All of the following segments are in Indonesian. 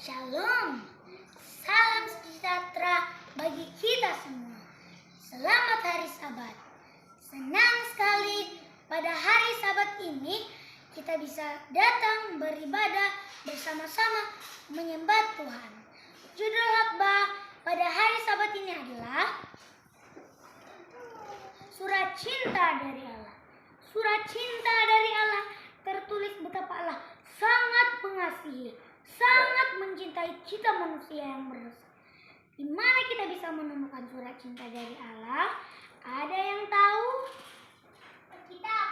Shalom, salam sejahtera bagi kita semua. Selamat hari Sabat. Senang sekali pada hari Sabat ini kita bisa datang beribadah bersama-sama menyembah Tuhan. Judul khotbah pada hari Sabat ini adalah Surat Cinta dari Allah. Surat cinta dari Allah tertulis betapa Allah sangat mengasihi, sangat mencintai kita manusia yang berdosa. Di mana kita bisa menemukan surat cinta dari Allah? Ada yang tahu? Alkitab.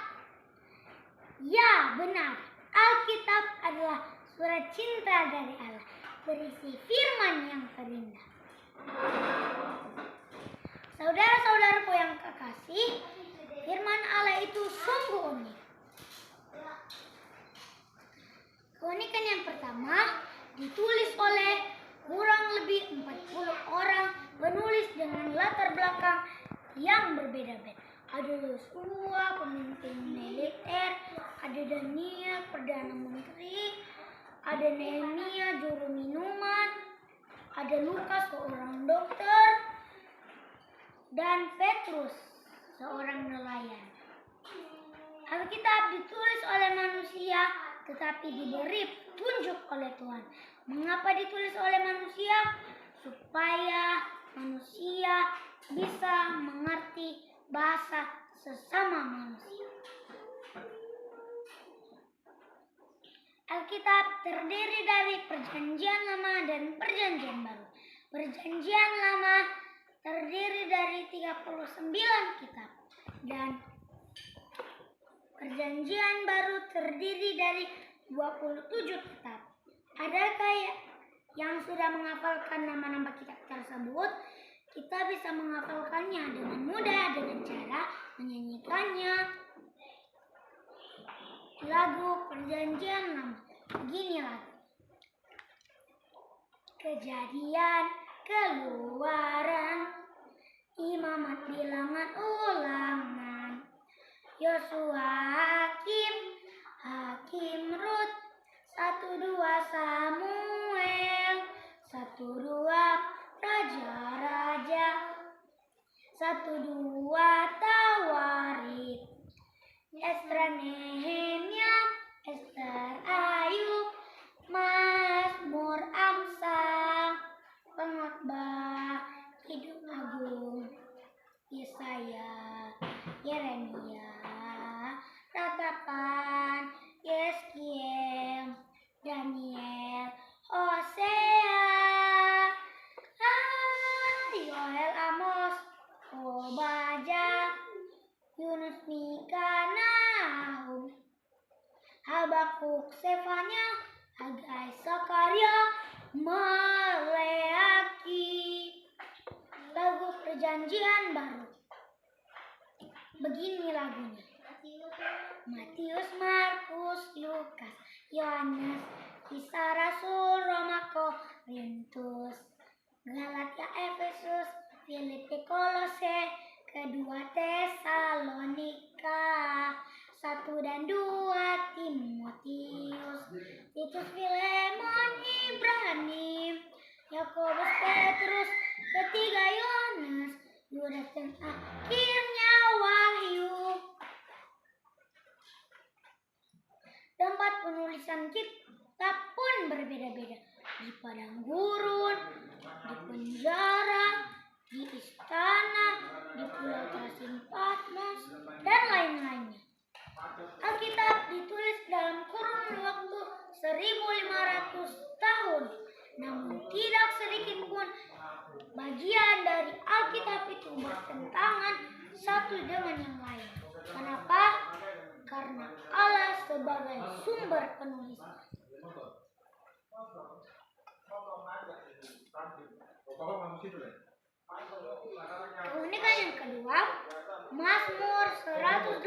Ya, benar. Alkitab adalah surat cinta dari Allah, berisi firman yang terindah. Saudara-saudaraku yang kekasih, firman Allah itu sungguh unik. Keunikan yang pertama ditulis oleh kurang lebih 40 orang penulis dengan latar belakang yang berbeda-beda. Ada Yosua, pemimpin militer, ada Daniel, perdana menteri, ada Nehemia, juru minuman, ada Lukas, seorang dokter, dan Petrus, seorang nelayan. Alkitab ditulis oleh manusia tetapi diberi petunjuk oleh Tuhan. Mengapa ditulis oleh manusia? Supaya manusia bisa mengerti bahasa sesama manusia. Alkitab terdiri dari Perjanjian Lama dan Perjanjian Baru. Perjanjian Lama terdiri dari 39 kitab dan Perjanjian Baru terdiri dari 27 kitab. Adakah yang sudah menghafalkan nama-nama kitab tersebut? Kita bisa menghafalkannya dengan mudah dengan cara menyanyikannya. Lagu Perjanjian Lama. Begini lagu. Kejadian, Keluaran, Imamat, Bilangan, Ulangan, Yosua, Hakim, Rut, 1-2 Samuel, 1-2 Raja-Raja, 1-2 Tawarik, Esra, Nehemia, Ester, Ayub, Mazmur, Amsal, Pengkhotbah, Kidung Agung, Yesaya, Yeremia, Ratapan, Yeskiel, Daniel, Hosea, Yoel, Amos, Obadya, Yunus, Mika, Nahum, Habakuk, Sefanya, Hagai, Sakaria, Maleaki. Lagu Perjanjian Baru. Begini lagunya. Matius, Markus, Lukas, Yohanes, Kisah Rasul, Roma, Korintus, Galatia, Efesus, Filipi, Kolose, kedua Tesalonika, 1 dan 2 Timotius, Titus, Filemon, Ibrani, Yakobus, Petrus, ketiga Yohanes, Yudas, dan akhirnya Wahyu. Tempat penulisan kitab pun berbeda-beda. Di padang gurun, di penjara, di istana, di pulau Trasin, Patmos, dan lain-lainnya. Alkitab ditulis dalam kurun waktu 1500 tahun. Namun tidak sedikit pun bagian dari Alkitab itu bertentangan satu dengan yang lain. Kenapa? Karena Allah sebagai sumber penulisan. Keunikan yang kedua, Mazmur 118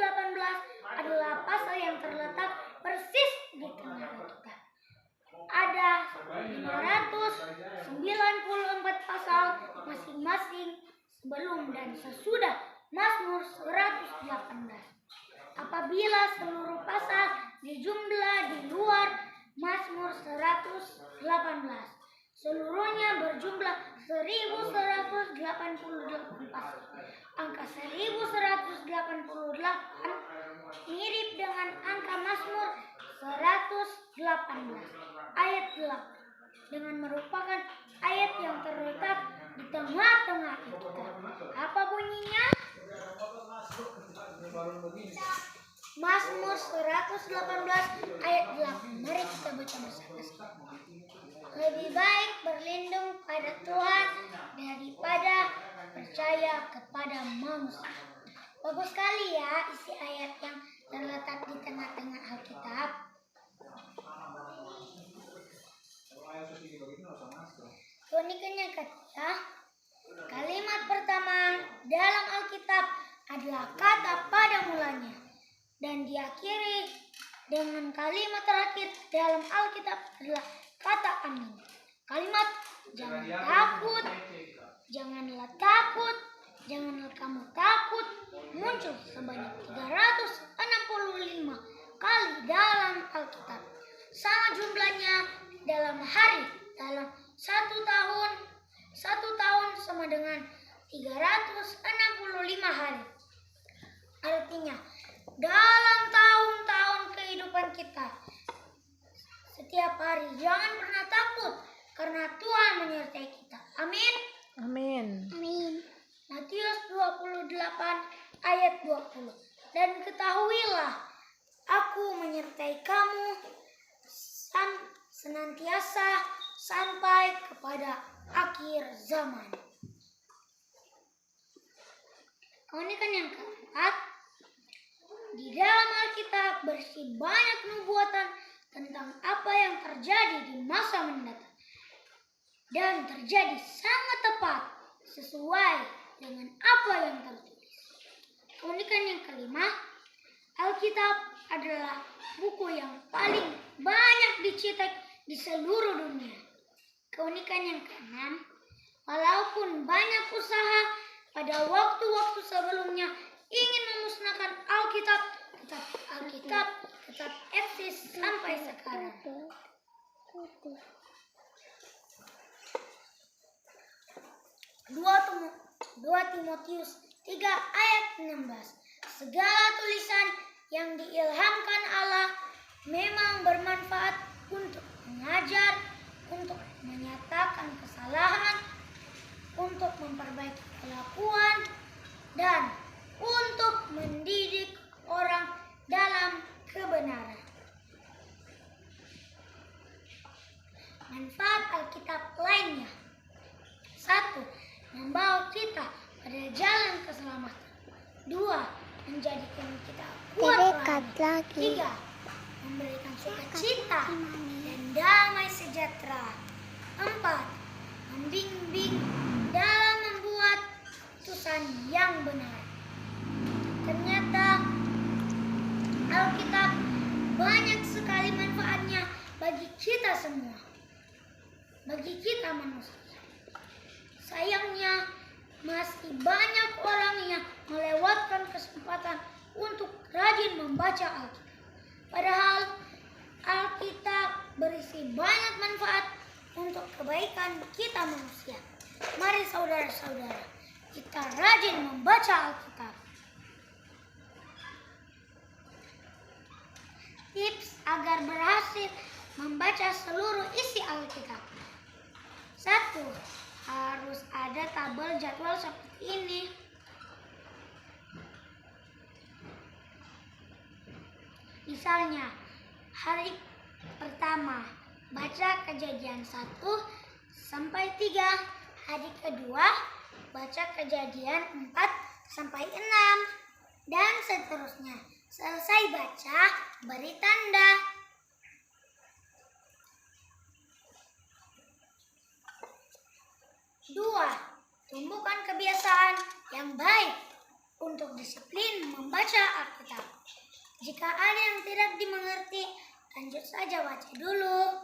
adalah pasal yang terletak persis di tengah Alkitab. Ada 594 pasal masing-masing sebelum dan sesudah Mazmur 118. Apabila seluruh pasal dijumlah di luar Mazmur 118. Seluruhnya berjumlah 1188 pasal. Angka 1188 mirip dengan angka Mazmur 118 ayat 8 dengan merupakan ayat yang terletak di tengah-tengah Alkitab. Apa bunyinya? Mazmur 118 ayat 8. Mari kita baca bersama-sama. Lebih baik berlindung pada Tuhan daripada percaya kepada manusia. Bagus sekali ya isi ayat yang terletak di tengah-tengah Alkitab. Keunikan yang ketiga, kalimat pertama dalam Alkitab adalah kata pada mulanya, dan diakhiri dengan kalimat terakhir dalam Alkitab adalah kata amin. Kalimat jangan takut, janganlah takut, janganlah kamu takut muncul sebanyak 365 kali dalam Alkitab. Sama jumlahnya dalam hari, dalam satu tahun sama dengan 365 hari. Artinya, dalam tahun-tahun kehidupan kita, setiap hari jangan pernah takut karena Tuhan menyertai kita. Amin. Amin. Amin. Matius 28 ayat 20. Dan ketahuilah, aku menyertai kamu senantiasa sampai kepada akhir zaman. Keunikan yang keempat, di dalam Alkitab berisi banyak nubuatan tentang apa yang terjadi di masa mendatang dan terjadi sangat tepat sesuai dengan apa yang tertulis. Keunikan yang kelima, Alkitab adalah buku yang paling banyak dicetak di seluruh dunia. Keunikan yang keenam, walaupun banyak usaha pada waktu-waktu sebelumnya ingin memusnahkan Alkitab, Alkitab tetap eksis sampai sekarang. 2 Timotius 3 ayat 16. Segala tulisan yang diilhamkan Allah memang bermanfaat untuk mengajar, untuk menyatakan kesalahan, untuk memperbaiki kelakuan, dan untuk mendidik orang dalam kebenaran. Manfaat Alkitab lainnya: 1. Membawa kita pada jalan keselamatan. 2. Menjadikan kita kuat lagi. 3. Memberikan sukacita dan damai sejahtera. 4. Membimbing dalam membuat keputusan yang benar. Ternyata Alkitab banyak sekali manfaatnya bagi kita semua, bagi kita manusia. Sayangnya masih banyak orang yang melewatkan kesempatan untuk rajin membaca Alkitab. Padahal Alkitab berisi banyak manfaat untuk kebaikan kita manusia. Mari saudara-saudara, kita rajin membaca Alkitab. Tips agar berhasil membaca seluruh isi Alkitab. 1. Harus ada tabel jadwal seperti ini. Misalnya, hari pertama baca Kejadian 1 sampai 3, hari kedua baca Kejadian 4 sampai 6, dan seterusnya. Selesai baca, beri tanda. 2. Tumbuhkan kebiasaan yang baik untuk disiplin membaca Alkitab. Jika ada yang tidak dimengerti, lanjut saja baca dulu.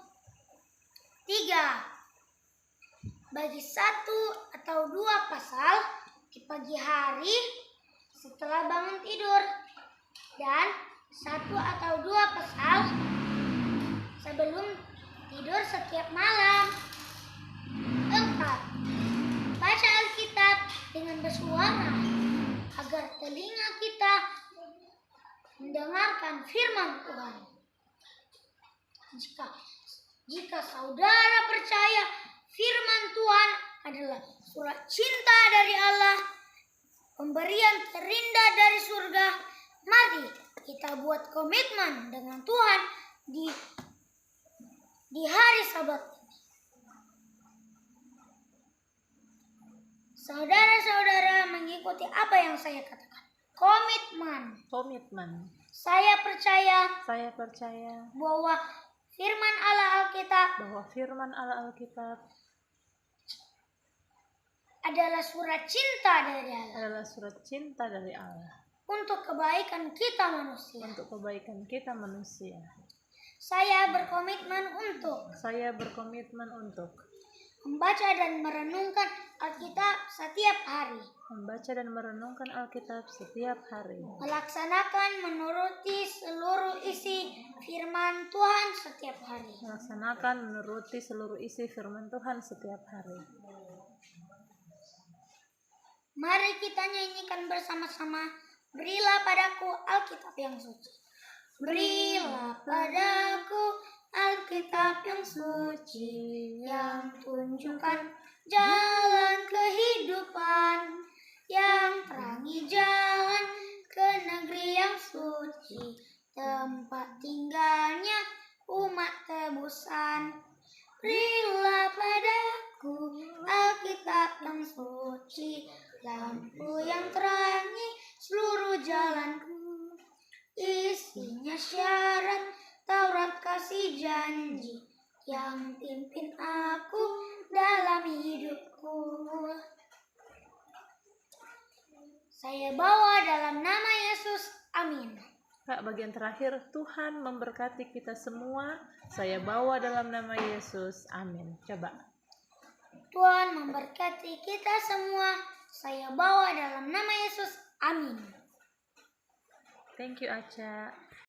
3. Bagi 1 atau 2 pasal di pagi hari setelah bangun tidur, dan 1 atau 2 pasal sebelum tidur setiap malam. 4. Baca Alkitab dengan bersuara agar telinga kita mendengarkan firman Tuhan. Jika saudara percaya firman Tuhan adalah surat cinta dari Allah, pemberian terindah dari surga, mari kita buat komitmen dengan Tuhan di hari Sabat ini. Saudara-saudara mengikuti apa yang saya katakan. Komitmen. Saya percaya bahwa firman Allah Alkitab adalah surat cinta dari Allah. Untuk kebaikan kita manusia. Saya berkomitmen untuk membaca dan merenungkan Alkitab setiap hari. Melaksanakan menuruti seluruh isi firman Tuhan setiap hari. Mari kita nyanyikan bersama-sama. Berilah padaku Alkitab yang suci. Berilah padaku Alkitab yang suci, yang tunjukkan jalan kehidupan, yang terangi jalan ke negeri yang suci, tempat tinggalnya umat tebusan. Berilah padaku Alkitab yang suci, lampu yang terangi seluruh jalanku. Isinya syarat Taurat kasih janji yang pimpin aku dalam hidupku. Saya bawa dalam nama Yesus. Amin. Kak, bagian terakhir, Tuhan memberkati kita semua. Saya bawa dalam nama Yesus. Amin. Coba. Tuhan memberkati kita semua. Saya bawa dalam nama Yesus. Amin. Thank you, Aca.